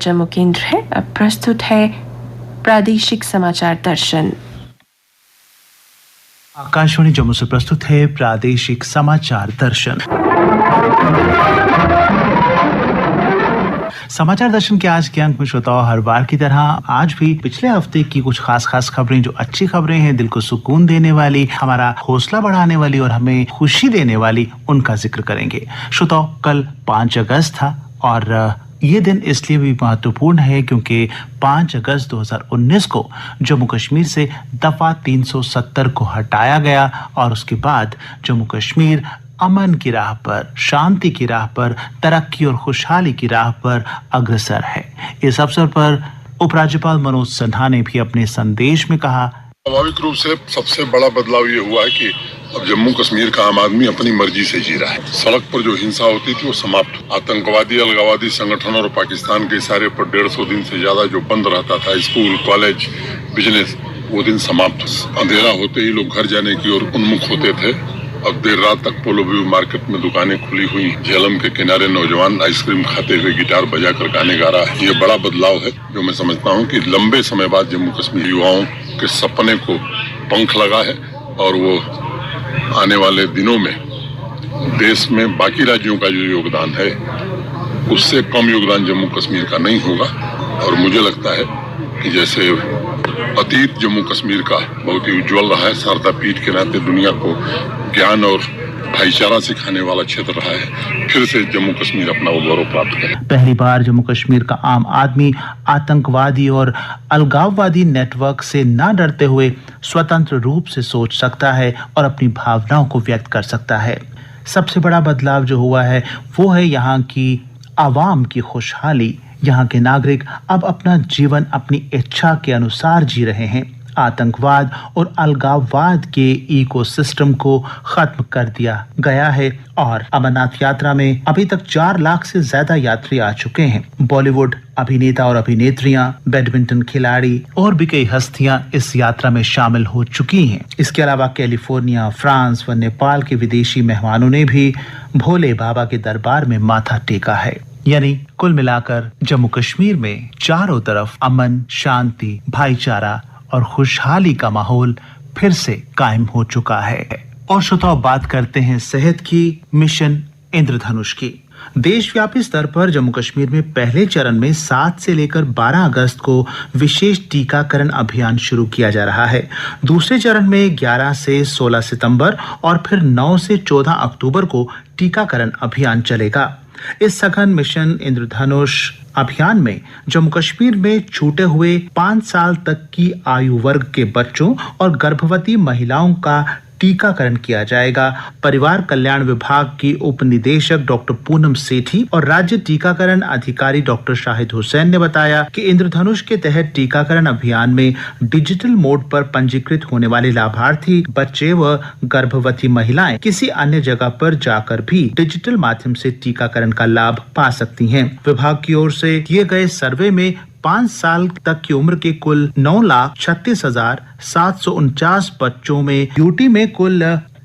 जम्मू केंद्र है। अब प्रस्तुत है प्रादेशिक समाचार दर्शन। आकाशवाणी जम्मू से प्रस्तुत है प्रादेशिक समाचार दर्शन। समाचार दर्शन के आज के अंक में श्रोताओं, हर बार की तरह आज भी पिछले हफ्ते की कुछ खास खबरें, जो अच्छी खबरें हैं, दिल को सुकून देने वाली, हमारा हौसला बढ़ाने वाली और हमें खुशी देने वाली, उनका जिक्र करेंगे। श्रोताओं, कल 5 अगस्त था और ये दिन इसलिए भी महत्वपूर्ण है क्योंकि 5 अगस्त 2019 को जम्मू कश्मीर से दफा 370 को हटाया गया और उसके बाद जम्मू कश्मीर अमन की राह पर, शांति की राह पर, तरक्की और खुशहाली की राह पर अग्रसर है। इस अवसर पर उपराज्यपाल मनोज सिन्हा ने भी अपने संदेश में कहा, स्वाभाविक रूप से सबसे बड़ा बदलाव ये हुआ है कि अब जम्मू कश्मीर का आम आदमी अपनी मर्जी से जी रहा है। सड़क पर जो हिंसा होती थी वो समाप्त। आतंकवादी, अलगाववादी संगठन और पाकिस्तान के इशारे पर 150 दिन से ज्यादा जो बंद रहता था, स्कूल, कॉलेज, बिजनेस, वो दिन समाप्त। अंधेरा होते ही लोग घर जाने की ओर उन्मुख होते थे। अब देर रात तक पोलो व्यू मार्केट में दुकानें खुली हुई। झेलम के किनारे नौजवान आइसक्रीम खाते हुए गिटार बजाकर गाने गा रहा है। ये बड़ा बदलाव है जो मैं समझता हूँ कि लंबे समय बाद जम्मू कश्मीर युवाओं के सपने को पंख लगा है और वो आने वाले दिनों में देश में बाकी राज्यों का जो योगदान है उससे कम योगदान जम्मू कश्मीर का नहीं होगा। और मुझे लगता है कि जैसे अतीत जम्मू कश्मीर का बहुत ही उज्जवल रहा है, शारदा पीठ के नाते दुनिया को ज्ञान और भाईचारा सिखाने वाला क्षेत्र रहा है, फिर से जम्मू कश्मीर अपना वो गौरव प्राप्त करे। पहली बार जम्मू कश्मीर का आम आदमी आतंकवादी और अलगाववादी नेटवर्क से न डरते हुए स्वतंत्र रूप से सोच सकता है और अपनी भावनाओं को व्यक्त कर सकता है। सबसे बड़ा बदलाव जो हुआ है वो है यहाँ की आवाम की खुशहाली। यहाँ के नागरिक अब अपना जीवन अपनी इच्छा के अनुसार जी रहे हैं। आतंकवाद और अलगाववाद के इकोसिस्टम को खत्म कर दिया गया है और अमरनाथ यात्रा में अभी तक 4 लाख से ज्यादा यात्री आ चुके हैं। बॉलीवुड अभिनेता और अभिनेत्रियां, बैडमिंटन खिलाड़ी और भी कई हस्तियां इस यात्रा में शामिल हो चुकी हैं। इसके अलावा कैलिफोर्निया, फ्रांस व नेपाल के विदेशी मेहमानों ने भी भोले बाबा के दरबार में माथा टेका है। यानी कुल मिलाकर जम्मू कश्मीर में चारों तरफ अमन, शांति, भाईचारा और खुशहाली का माहौल फिर से कायम हो चुका है। और श्रोताओं, बात करते हैं सेहत की। मिशन इंद्रधनुष की। देशव्यापी स्तर पर जम्मू कश्मीर में पहले चरण में 7 से लेकर 12 अगस्त को विशेष टीकाकरण अभियान शुरू किया जा रहा है। दूसरे चरण में 11 से 16 सितंबर और फिर 9 से 14 अक्टूबर को टीकाकरण अभियान चलेगा। इस सघन मिशन इंद्रधनुष अभियान में जम्मू कश्मीर में छूटे हुए 5 साल तक की आयु वर्ग के बच्चों और गर्भवती महिलाओं का टीकाकरण किया जाएगा। परिवार कल्याण विभाग की उप निदेशक डॉक्टर पूनम सेठी और राज्य टीकाकरण अधिकारी डॉक्टर शाहिद हुसैन ने बताया कि इंद्रधनुष के तहत टीकाकरण अभियान में डिजिटल मोड पर पंजीकृत होने वाले लाभार्थी बच्चे व गर्भवती महिलाएं किसी अन्य जगह पर जाकर भी डिजिटल माध्यम से टीकाकरण का लाभ पा सकती हैं। विभाग की ओर से किए गए सर्वे में 5 साल तक की उम्र के कुल 9,36,749 बच्चों में यूटी में कुल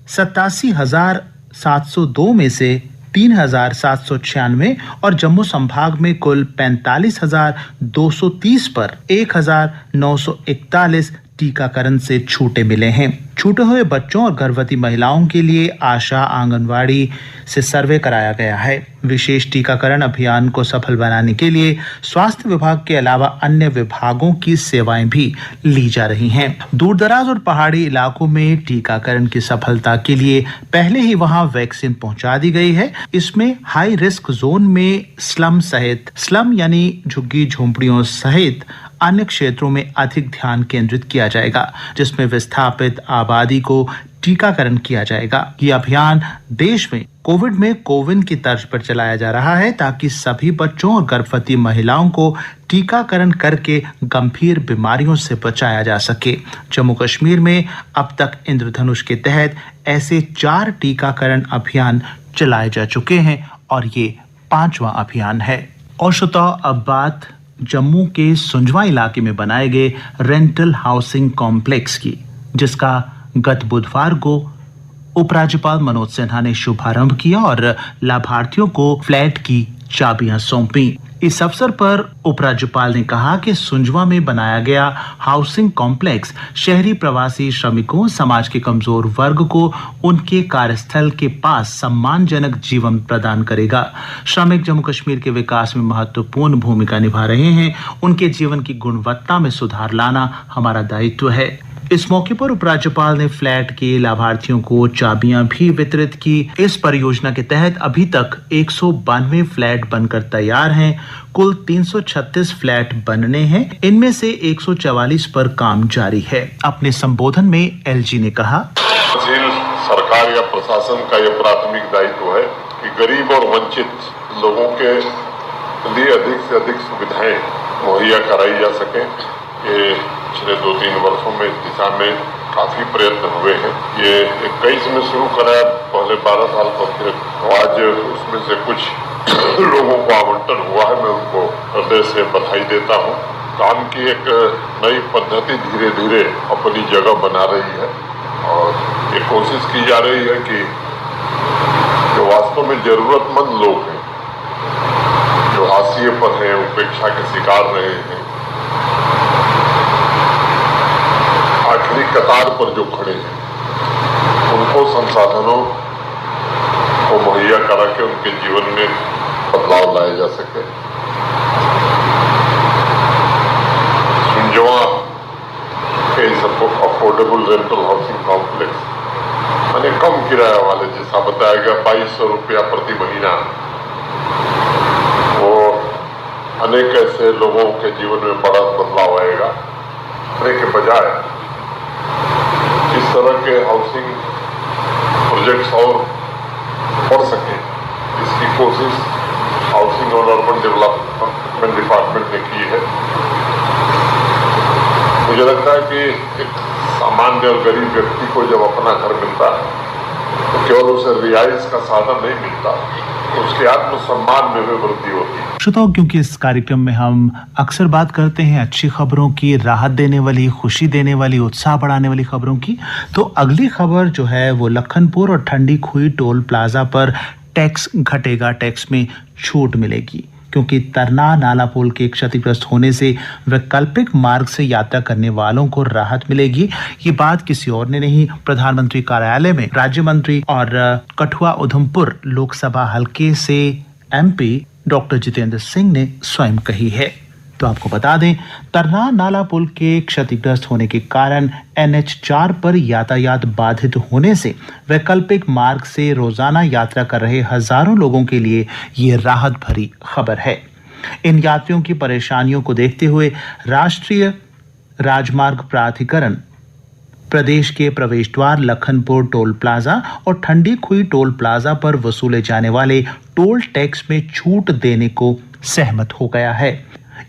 87,702 में से 3,796 और जम्मू संभाग में कुल 45,230 पर 1,941 टीकाकरण से छूटे मिले हैं। छूटे हुए बच्चों और गर्भवती महिलाओं के लिए आशा, आंगनवाड़ी से सर्वे कराया गया है। विशेष टीकाकरण अभियान को सफल बनाने के लिए स्वास्थ्य विभाग के अलावा अन्य विभागों की सेवाएं भी ली जा रही हैं। दूरदराज और पहाड़ी इलाकों में टीकाकरण की सफलता के लिए पहले ही वहां वैक्सीन पहुंचा दी गई है। इसमें हाई रिस्क जोन में स्लम यानी झुग्गी झोंपड़ियों सहित अन्य क्षेत्रों में अधिक ध्यान केंद्रित किया जाएगा, जिसमें विस्थापित आबादी को टीकाकरण किया जाएगा। ये अभियान देश में कोविड में कोविन की तर्ज पर चलाया जा रहा है ताकि सभी बच्चों और गर्भवती महिलाओं को टीकाकरण करके गंभीर बीमारियों से बचाया जा सके। जम्मू कश्मीर में अब तक इंद्रधनुष के तहत ऐसे 4 टीकाकरण अभियान चलाए जा चुके हैं और ये 5वां अभियान है। और श्रोताओ, अब बात जम्मू के सुंजवा इलाके में बनाए गए रेंटल हाउसिंग कॉम्प्लेक्स की, जिसका गत बुधवार को उपराज्यपाल मनोज सिन्हा ने शुभारंभ किया और लाभार्थियों को फ्लैट की चाबियां सौंपी। इस अवसर पर उपराज्यपाल ने कहा कि सुंजवा में बनाया गया हाउसिंग कॉम्प्लेक्स शहरी प्रवासी श्रमिकों, समाज के कमजोर वर्ग को उनके कार्यस्थल के पास सम्मानजनक जीवन प्रदान करेगा। श्रमिक जम्मू कश्मीर के विकास में महत्वपूर्ण भूमिका निभा रहे हैं। उनके जीवन की गुणवत्ता में सुधार लाना हमारा दायित्व है। इस मौके पर उपराज्यपाल ने फ्लैट के लाभार्थियों को चाबियां भी वितरित की। इस परियोजना के तहत अभी तक 192 फ्लैट बनकर तैयार हैं। कुल 336 फ्लैट बनने हैं। इनमें से 144 पर काम जारी है। अपने संबोधन में एलजी ने कहा, सरकार या प्रशासन का यह प्राथमिक दायित्व है कि गरीब और वंचित लोगों के लिए अधिक से अधिक सुविधाएं मुहैया कराई जा सके। ये पिछले 2-3 वर्षों में इस दिशा में काफी प्रयत्न हुए हैं। ये 21 में शुरू करा, पहले 12 साल पर, आज उसमें से कुछ लोगों को आवंटन हुआ है। मैं उनको हृदय से बधाई देता हूँ। काम की एक नई पद्धति धीरे धीरे अपनी जगह बना रही है और ये कोशिश की जा रही है कि जो वास्तव में जरूरतमंद लोग हैं, जो हाशिए पर हैं, उपेक्षा के शिकार रहे हैं, आखिरी कतार पर जो खड़े हैं, उनको संसाधनों को मुहैया करा के उनके जीवन में बदलाव लाया जा सके। सुंजवा के अफोर्डेबल रेंटल हाउसिंग कॉम्प्लेक्स मैंने कम किराया वाले, जैसा बताया गया 2200 रुपया प्रति महीना, वो अनेक ऐसे लोगों के जीवन में बड़ा बदलाव आएगा। के बजाय इस तरह के हाउसिंग प्रोजेक्ट्स और बढ़ सके, इसकी कोशिश हाउसिंग और अर्बन डेवलपमेंट डिपार्टमेंट ने की है। मुझे लगता है कि एक सामान्य और गरीब व्यक्ति को जब अपना घर मिलता है तो केवल उसे रिहाइश का साधन नहीं मिलता, उसके आत्मसम्मान में भी वृद्धि होती है। श्रोताओं, क्योंकि इस कार्यक्रम में हम अक्सर बात करते हैं अच्छी खबरों की, राहत देने वाली, खुशी देने वाली, उत्साह बढ़ाने वाली खबरों की, तो अगली खबर जो है वो लखनपुर और ठंडी खुई टोल प्लाजा पर टैक्स घटेगा, टैक्स में छूट मिलेगी, क्योंकि तरना नाला पुल के क्षतिग्रस्त होने से वैकल्पिक मार्ग से यात्रा करने वालों को राहत मिलेगी। ये बात किसी और ने नहीं, प्रधानमंत्री कार्यालय में राज्य मंत्री और कठुआ उधमपुर लोकसभा हल्के से एमपी डॉक्टर जितेंद्र सिंह ने स्वयं कही है। तो आपको बता दें, तरना नाला पुल के क्षतिग्रस्त होने के कारण NH4 पर यातायात बाधित होने से वैकल्पिक मार्ग से रोजाना यात्रा कर रहे हजारों लोगों के लिए ये राहत भरी खबर है। इन यात्रियों की परेशानियों को देखते हुए राष्ट्रीय राजमार्ग प्राधिकरण प्रदेश के प्रवेश द्वार लखनपुर टोल प्लाजा और ठंडी खुई टोल प्लाजा पर वसूले जाने वाले टोल टैक्स में छूट देने को सहमत हो गया है।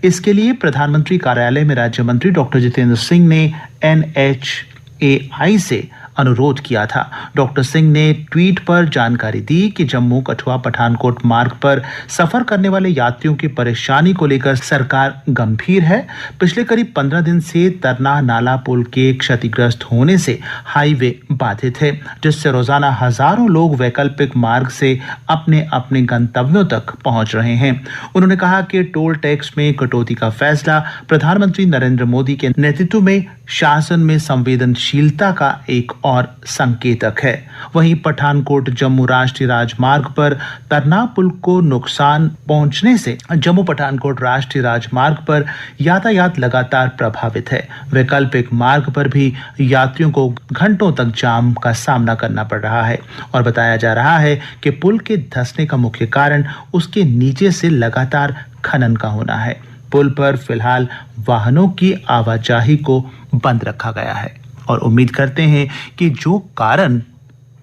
इसके लिए प्रधानमंत्री कार्यालय में राज्य मंत्री डॉक्टर जितेंद्र सिंह ने NHAI से अनुरोध किया था। डॉक्टर सिंह ने ट्वीट पर जानकारी दी कि जम्मू कठुआ पठानकोट मार्ग पर सफर करने वाले यात्रियों की परेशानी को लेकर सरकार गंभीर है। पिछले करीब 15 दिन से तरना नाला पुल के क्षतिग्रस्त होने से हाईवे बाधित है, जिससे रोजाना हजारों लोग वैकल्पिक मार्ग से अपने अपने गंतव्यों तक पहुंच रहे हैं। उन्होंने कहा कि टोल टैक्स में कटौती का फैसला प्रधानमंत्री नरेंद्र मोदी के नेतृत्व में शासन में संवेदनशीलता का एक और संकेतक है। वहीं पठानकोट जम्मू राष्ट्रीय राजमार्ग पर तरना पुल को नुकसान पहुंचने से जम्मू पठानकोट राष्ट्रीय राजमार्ग पर यातायात लगातार प्रभावित है। वैकल्पिक मार्ग पर भी यात्रियों को घंटों तक जाम का सामना करना पड़ रहा है और बताया जा रहा है कि पुल के धंसने का मुख्य कारण उसके नीचे से लगातार खनन का होना है। पुल पर फिलहाल वाहनों की आवाजाही को बंद रखा गया है और उम्मीद करते हैं कि जो कारण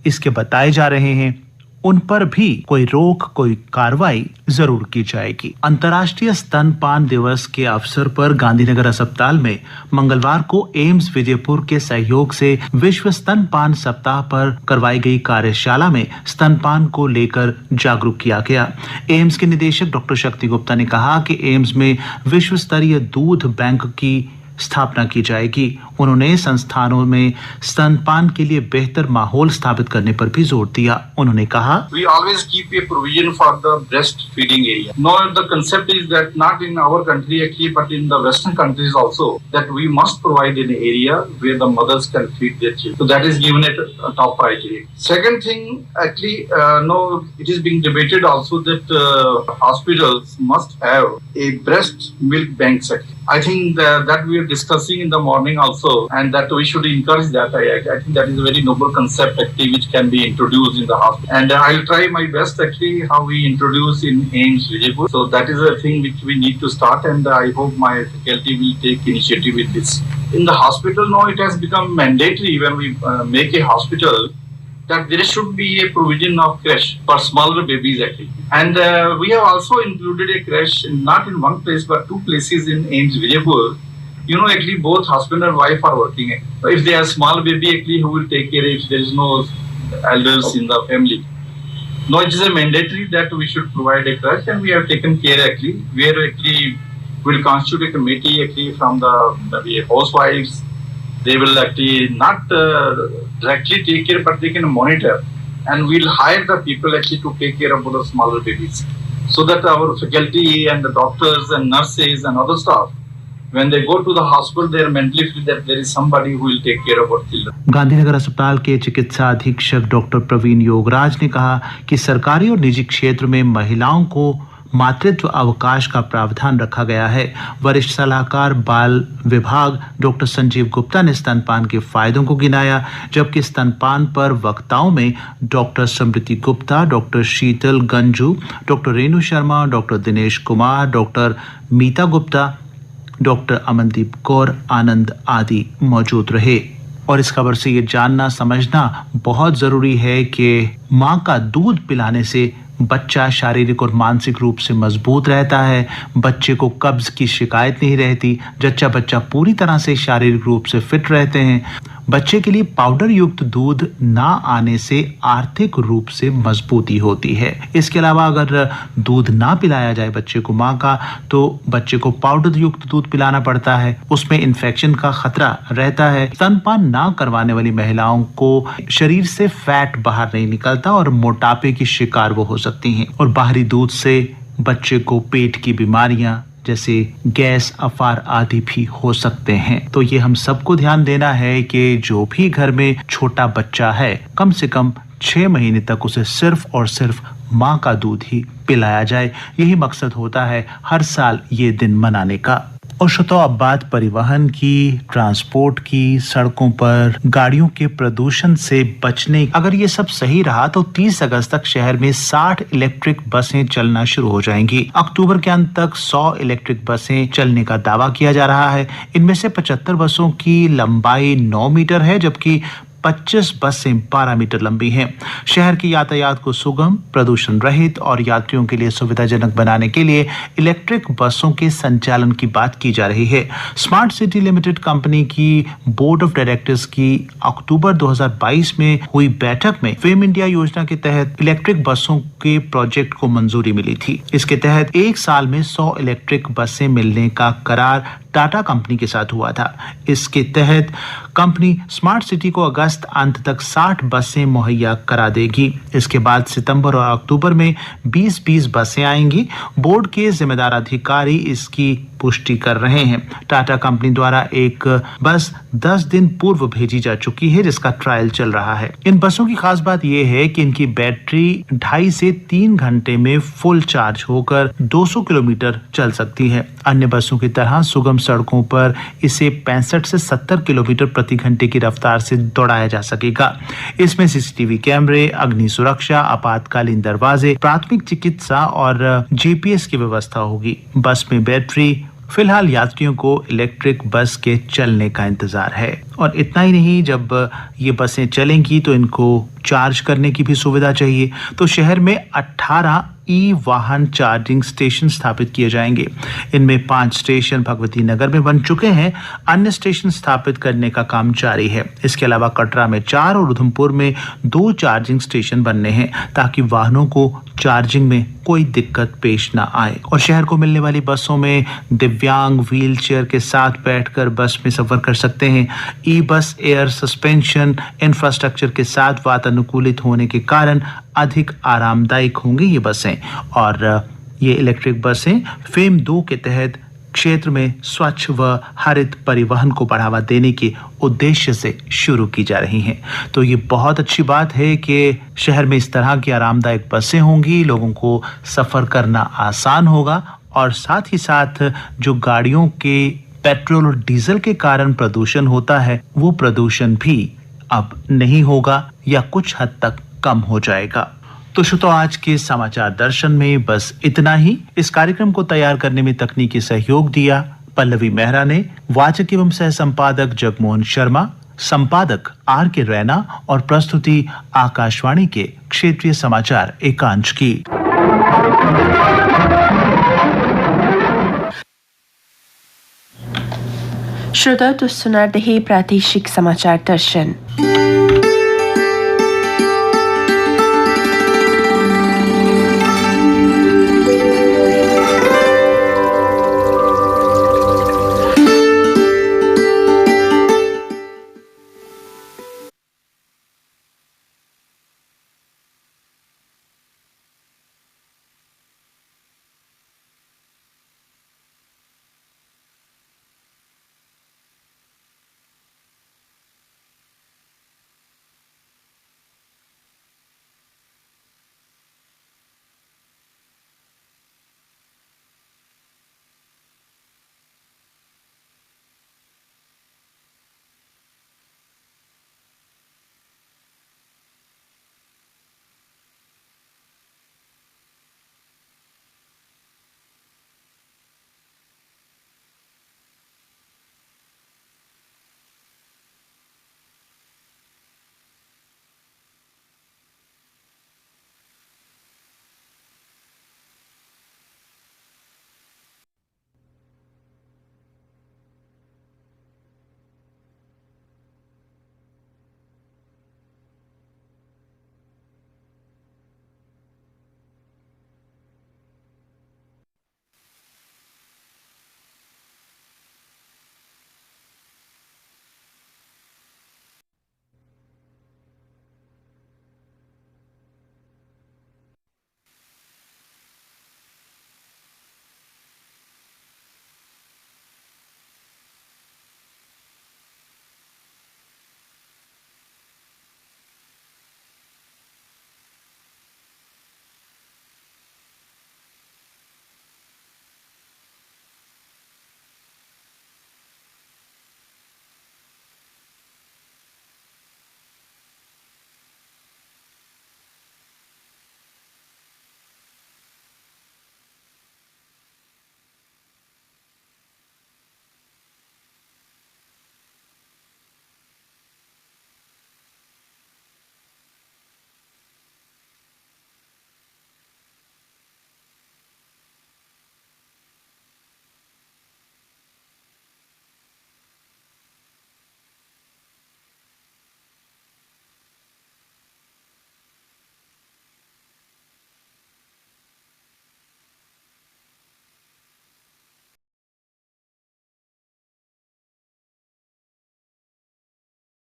इसके बताए जा रहे हैं उन पर भी कोई रोक, कोई कार्रवाई जरूर की जाएगी। अंतर्राष्ट्रीय स्तनपान दिवस के अवसर पर गांधीनगर अस्पताल में मंगलवार को एम्स विजयपुर के सहयोग से विश्व स्तनपान सप्ताह पर करवाई गई कार्यशाला में स्तनपान को लेकर जागरूक किया गया। एम्स के निदेशक डॉक्टर शक्ति गुप्ता ने कहा कि एम्स में विश्व स्तरीय दूध बैंक की स्थापना की जाएगी। उन्होंने संस्थानों में स्तनपान के लिए बेहतर माहौल स्थापित करने पर भी जोर दिया। उन्होंने कहा, We always keep a provision for the breastfeeding area. Now the concept is that not in our country actually, but in the Western countries also, that we must provide an area where the mothers can feed their children. So that is given a top priority. Second thing, actually, no, it is being debated also that hospitals must have a breast milk bank section. I think that we are discussing in the morning also, and that we should encourage that. I think that is a very noble concept actually, which can be introduced in the hospital. And I'll try my best actually how we introduce in AIIMS Vijaypur. So that is a thing which we need to start, and I hope my faculty will take initiative with this. In the hospital now, it has become mandatory when we make a hospital that there should be a provision of creche for smaller babies actually. And we have also included a creche not in one place but two places in AIIMS Vijaypur. You know, actually both husband and wife are working. If they have small baby, actually who will take care if there is no elders in the family? No, it is a mandatory that we should provide a creche, and we have taken care actually, where actually will constitute a committee actually from the maybe housewives. They will actually not directly take care, but they can monitor, and we'll hire the people actually to take care of the smaller babies, so that our faculty and the doctors and nurses and other staff, when they go to the hospital, they are mentally fit that there is somebody who will take care of our children. Gandhinagar अस्पताल के चिकित्सा अधीक्षक doctor Praveen Yograj ने कहा कि सरकारी और निजी क्षेत्र में महिलाओं को मातृत्व अवकाश का प्रावधान रखा गया है। वरिष्ठ सलाहकार बाल विभाग डॉक्टर संजीव गुप्ता ने स्तनपान के फायदों को गिनाया, जबकि स्तनपान पर वक्ताओं में doctor Smriti Gupta, doctor Sheetal Ganju, doctor Renu Sharma, doctor Dinesh Kumar, doctor Meeta Gupta, doctor Amandeep Kaur Anand आदि मौजूद रहे। और इस खबर से ये जानना समझना बहुत जरूरी है कि माँ का दूध पिलाने से बच्चा शारीरिक और मानसिक रूप से मजबूत रहता है, बच्चे को कब्ज की शिकायत नहीं रहती, जच्चा बच्चा पूरी तरह से शारीरिक रूप से फिट रहते हैं। बच्चे के लिए पाउडर युक्त दूध ना आने से आर्थिक रूप से मजबूती होती है। इसके अलावा अगर दूध ना पिलाया जाए बच्चे को माँ का, तो बच्चे को पाउडर युक्त दूध पिलाना पड़ता है, उसमें इन्फेक्शन का खतरा रहता है। स्तनपान ना करवाने वाली महिलाओं को शरीर से फैट बाहर नहीं निकलता और मोटापे की शिकार वो हो सकती हैं, और बाहरी दूध से बच्चे को पेट की बीमारियां जैसे गैस, अफार आदि भी हो सकते हैं। तो ये हम सबको ध्यान देना है कि जो भी घर में छोटा बच्चा है, कम से कम 6 महीने तक उसे सिर्फ और सिर्फ माँ का दूध ही पिलाया जाए। यही मकसद होता है हर साल ये दिन मनाने का। और श्रोताओ, अब बात परिवहन की, ट्रांसपोर्ट की, सड़कों पर गाड़ियों के प्रदूषण से बचने। अगर ये सब सही रहा तो 30 अगस्त तक शहर में 60 इलेक्ट्रिक बसें चलना शुरू हो जाएंगी। अक्टूबर के अंत तक 100 इलेक्ट्रिक बसें चलने का दावा किया जा रहा है। इनमें से 75 बसों की लंबाई 9 मीटर है, जबकि 25 बसें 12 मीटर लंबी हैं। शहर के यातायात को सुगम, प्रदूषण रहित और यात्रियों के लिए सुविधाजनक बनाने के लिए इलेक्ट्रिक बसों के संचालन की बात की जा रही है। स्मार्ट सिटी लिमिटेड कंपनी की बोर्ड ऑफ डायरेक्टर्स की अक्टूबर 2022 में हुई बैठक में फेम इंडिया योजना के तहत इलेक्ट्रिक बसों के प्रोजेक्ट को मंजूरी मिली थी। इसके तहत 1 साल में 100 इलेक्ट्रिक बसें मिलने का करार टाटा कंपनी के साथ हुआ था। इसके तहत कंपनी स्मार्ट सिटी को अगस्त अंत तक 60 बसें मुहैया करा देगी। इसके बाद सितंबर और अक्टूबर में 20-20 बसें आएंगी। बोर्ड के जिम्मेदार अधिकारी इसकी पुष्टि कर रहे हैं। टाटा कंपनी द्वारा एक बस 10 दिन पूर्व भेजी जा चुकी है, जिसका ट्रायल चल रहा है। इन बसों की खास बात यह है कि इनकी बैटरी 2.5 से 3 घंटे में फुल चार्ज होकर 200 किलोमीटर चल सकती है। अन्य बसों की तरह सुगम सड़कों पर इसे 65 से 70 किलोमीटर प्रति घंटे की रफ्तार से दौड़ाया जा सकेगा। इसमें सीसीटीवी कैमरे, अग्नि सुरक्षा, आपातकालीन दरवाजे, प्राथमिक चिकित्सा और जीपीएस की व्यवस्था होगी। बस में बैटरी। फिलहाल यात्रियों को इलेक्ट्रिक बस के चलने का इंतजार है। और इतना ही नहीं, जब ये बसें चलेंगी तो इनको चार्ज करने की भी सुविधा चाहिए। तो शहर में 18 ई वाहन चार्जिंग स्टेशन स्थापित किए जाएंगे। इनमें 5 स्टेशन भगवती नगर में बन चुके हैं, अन्य स्टेशन स्थापित करने का काम जारी है। इसके अलावा कटरा में 4 और उधमपुर में 2 चार्जिंग स्टेशन बनने हैं ताकि वाहनों को चार्जिंग में कोई दिक्कत पेश ना आए। और शहर को मिलने वाली बसों में दिव्यांग व्हील चेयर के साथ बैठकर बस में सफर कर सकते हैं। ई बस एयर सस्पेंशन इंफ्रास्ट्रक्चर के साथ वातानुकूलित होने के कारण अधिक आरामदायक होंगी ये बसें। और ये इलेक्ट्रिक बसें फेम 2 के तहत क्षेत्र में स्वच्छ व हरित परिवहन को बढ़ावा देने के उद्देश्य से शुरू की जा रही हैं। तो ये बहुत अच्छी बात है कि शहर में इस तरह की आरामदायक बसें होंगी, लोगों को सफर करना आसान होगा और साथ ही साथ जो गाड़ियों के पेट्रोल और डीजल के कारण प्रदूषण होता है वो प्रदूषण भी अब नहीं होगा या कुछ हद तक कम हो जाएगा। तो श्रोताओ, आज के समाचार दर्शन में बस इतना ही। इस कार्यक्रम को तैयार करने में तकनीकी सहयोग दिया पल्लवी मेहरा ने, वाचक एवं सह संपादक जगमोहन शर्मा, संपादक आर के रैना और प्रस्तुति आकाशवाणी के क्षेत्रीय समाचार एकांश की। श्रोता, तो सुना रहे प्रादेशिक समाचार दर्शन।